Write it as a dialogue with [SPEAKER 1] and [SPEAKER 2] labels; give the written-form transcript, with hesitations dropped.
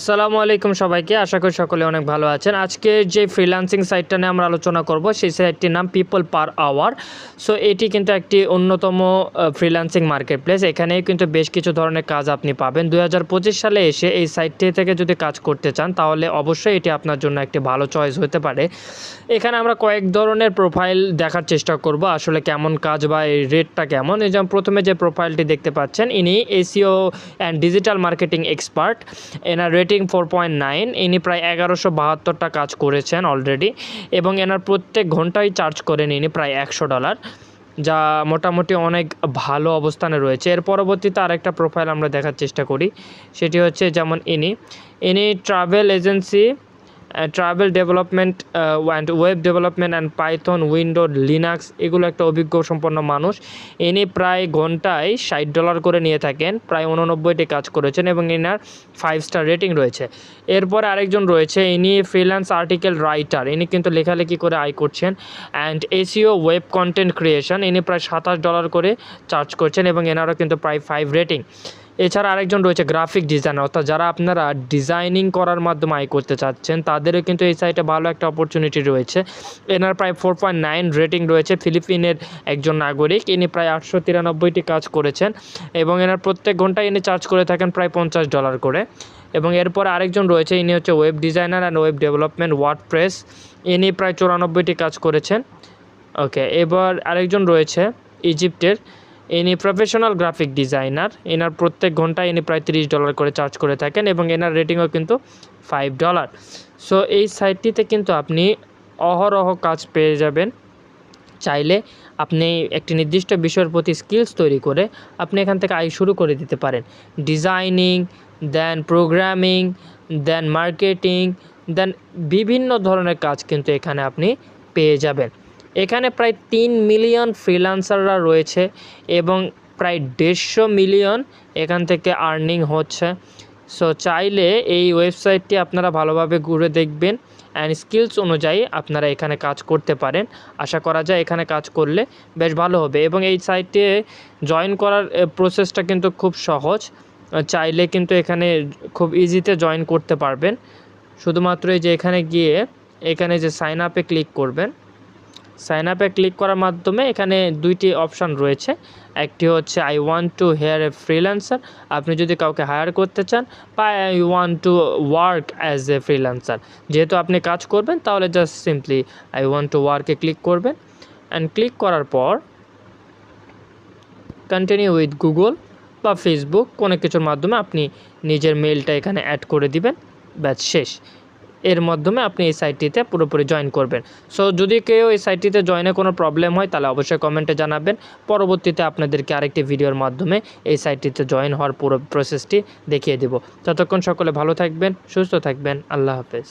[SPEAKER 1] আসসালামু আলাইকুম সবাইকে। আশা করি সকলে অনেক ভালো আছেন। আজকে যে ফ্রিল্যান্সিং সাইটটা নিয়ে আমরা আলোচনা করব সেই সাইটটির নাম পিপল পার আওয়ার। সো এটি কিন্তু একটি অন্যতম ফ্রিল্যান্সিং মার্কেট প্লেস। এখানে কিন্তু বেশ কিছু ধরনের কাজ আপনি পাবেন। 2025 সালে এসে এই সাইটটি থেকে যদি কাজ করতে চান তাহলে অবশ্যই এটি আপনার জন্য একটি ভালো চয়েস হতে পারে। এখানে আমরা কয়েক ধরনের প্রোফাইল দেখার চেষ্টা করব, আসলে কেমন কাজ বা এই রেটটা কেমন। এই যেমন প্রথমে যে প্রোফাইলটি দেখতে পাচ্ছেন, ইনি SEO and digital marketing expert. এনার রেটিং 4.9। ইনি প্রায় 1172টা কাজ করেছেন অলরেডি, এবং এনার প্রত্যেক ঘন্টায় চার্জ করেন ইনি প্রায় $100, যা মোটামুটি অনেক ভালো অবস্থানে রয়েছে। এর পরবর্তীতে আরেকটা প্রোফাইল আমরা দেখার চেষ্টা করি, সেটি হচ্ছে যেমন ইনি travel agency, travel development and web development and Python, window, Linux এগুলো একটা অভিজ্ঞ সম্পন্ন মানুষ। ইনি প্রায় ঘন্টায় $60 করে নিয়ে থাকেন, প্রায় 89টি কাজ করেছেন এবং এনার 5 স্টার রেটিং রয়েছে। এরপরে আরেকজন রয়েছে, ইনি ফ্রিল্যান্স আর্টিকেল রাইটার। ইনি কিন্তু লেখালেখি করে আয় করছেন। And SEO web content creation, ইনি প্রায় $27 করে চার্জ করছেন এবং এনারও কিন্তু প্রায় 5 রেটিং। এছাড়া আরেকজন রয়েছে গ্রাফিক ডিজাইনার, অর্থাৎ যারা আপনারা ডিজাইনিং করার মাধ্যমে আয় করতে চাচ্ছেন তাদেরও কিন্তু এই সাইটে ভালো একটা অপরচুনিটি রয়েছে। এনার প্রায় 4.9 রেটিং রয়েছে। ফিলিপিনের একজন নাগরিক, ইনি প্রায় 893টি কাজ করেছেন এবং এনার প্রত্যেক ঘন্টায় ইনি চার্জ করে থাকেন প্রায় $50 করে। এবং এরপর আরেকজন রয়েছে, ইনি হচ্ছে web designer and web development, WordPress. ইনি প্রায় 94টি কাজ করেছেন। ওকে, এবার আরেকজন রয়েছে ইজিপ্টের, ইনি প্রফেশনাল গ্রাফিক ডিজাইনার। এনার প্রত্যেক ঘন্টায় ইনি প্রায় $30 করে চার্জ করে থাকেন এবং এনার রেটিংও কিন্তু $5। সো এই সাইটটিতে কিন্তু আপনি অহরহ কাজ পেয়ে যাবেন। চাইলে আপনি একটি নির্দিষ্ট বিষয়ের প্রতি স্কিলস তৈরি করে আপনি এখান থেকে আয় শুরু করে দিতে পারেন। ডিজাইনিং, দেন প্রোগ্রামিং, দেন মার্কেটিং, দেন বিভিন্ন ধরনের কাজ কিন্তু এখানে আপনি পেয়ে যাবেন। এখানে প্রায় 3 মিলিয়ন ফ্রিল্যান্সাররা রয়েছে এবং প্রায় 150 মিলিয়ন এখান থেকে আর্নিং হচ্ছে। সো চাইলে এই ওয়েবসাইটটি আপনারা ভালোভাবে ঘুরে দেখবেন অ্যান্ড স্কিলস অনুযায়ী আপনারা এখানে কাজ করতে পারেন। আশা করা যায় এখানে কাজ করলে বেশ ভালো হবে। এবং এই সাইটে জয়েন করার প্রসেসটা কিন্তু খুব সহজ। চাইলে কিন্তু এখানে খুব ইজিতে জয়েন করতে পারবেন। শুধুমাত্র এই যে এখানে গিয়ে এখানে যে সাইন আপে ক্লিক করবেন, সাইন আপে ক্লিক করার মাধ্যমে এখানে 2টি অপশান রয়েছে। একটি হচ্ছে I want to hire a freelancer, আপনি যদি কাউকে হায়ার করতে চান, বা I want to work as a freelancer, যেহেতু আপনি কাজ করবেন তাহলে just simply I want to ওয়ার্কে ক্লিক করবেন। অ্যান্ড ক্লিক করার পর কন্টিনিউ উইথ গুগল বা ফেসবুক কোনো কিছুর মাধ্যমে আপনি নিজের মেলটা এখানে অ্যাড করে দিবেন, ব্যাস শেষ। এর মাধ্যমে আপনি এই সাইটটিতে পুরোপুরি জয়েন করবেন। সো যদি কেউ এই সাইটটিতে জয়েনে কোনো প্রবলেম হয় তাহলে অবশ্যই কমেন্টে জানাবেন। পরবর্তীতে আপনাদেরকে আরেকটি ভিডিওর মাধ্যমে এই সাইটটিতে জয়েন হওয়ার পুরো প্রসেসটি দেখিয়ে দেব। ততক্ষণ সকলে ভালো থাকবেন, সুস্থ থাকবেন। আল্লাহ হাফেজ।